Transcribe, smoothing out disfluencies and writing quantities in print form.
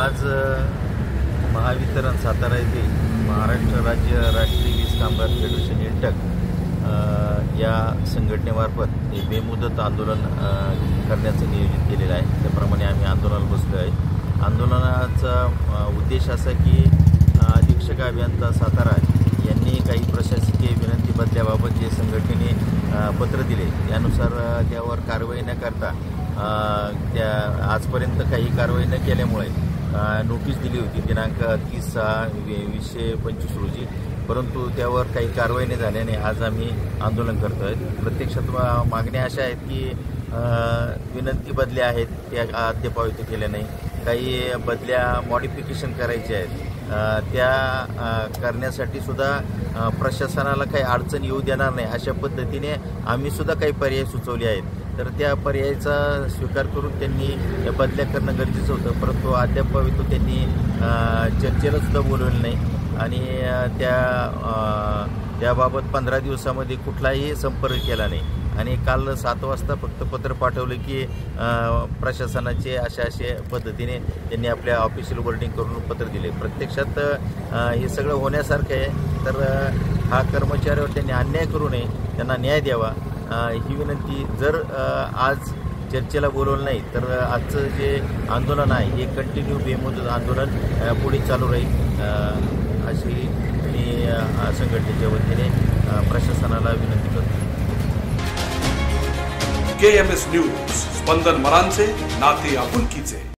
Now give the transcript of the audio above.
आज महावितरण सातारा येथे महाराष्ट्र राज्य राष्ट्रीय वीज कामगार फेडरेशन इंटक या संघटनेमार्फत हे बेमुदत आंदोलन करण्याचं नियोजित केलेलं आहे। त्याप्रमाणे आम्ही आंदोलनाला बसलो आहे। आंदोलनाचा उद्देश असा की अधीक्षक अभियंता सातारा यांनी काही प्रशासकीय विनंती बदल्याबाबत जे संघटनेने पत्र दिले त्यानुसार त्यावर कारवाई न करता त्या आजपर्यंत काही कारवाई न केल्यामुळे नोटीस दिली होती दिनांक 30/6/2025 रोजी, परंतु त्यावर काही कारवाई न झाल्याने आज आम्ही आंदोलन करतो आहे। प्रत्यक्षात मागण्या अशा आहेत की विनंती बदल्या आहेत त्या अद्याप केल्या नाही, काही बदल्या मॉडिफिकेशन करायच्या आहेत त्या करण्यासाठी सुद्धा प्रशासनाला काही अडचण येऊ देणार नाही अशा पद्धतीने आम्ही सुद्धा काही पर्याय सुचवले आहेत। तर त्या पर्यायाचा स्वीकार करून त्यांनी बदल्या करणं गरजेचं होतं, परंतु अद्याप त्यांनी चर्चेला सुद्धा बोलवलं नाही आणि त्याबाबत 15 दिवसामध्ये कुठलाही संपर्क केला नाही आणि काल 7 वाजता फक्त पत्र पाठवलं की प्रशासनाचे अशा पद्धतीने त्यांनी आपल्या ऑफिशियल वर्डिंग करून पत्र दिले। प्रत्यक्षात हे सगळं होण्यासारखं आहे, तर हा कर्मचाऱ्यावर त्यांनी अन्याय करू नये, त्यांना न्याय द्यावा ही विनंती। जर आज चर्चेला बोलवलं नाही तर आजचं जे आंदोलन आहे हे कंटिन्यू बेमुदत आंदोलन पुढे चालू राहील अशी मी संघटनेच्या वतीने प्रशासनाला विनंती करतो। KMS न्यूज, स्पंदन मरांचे, नाते आपुलकीचे।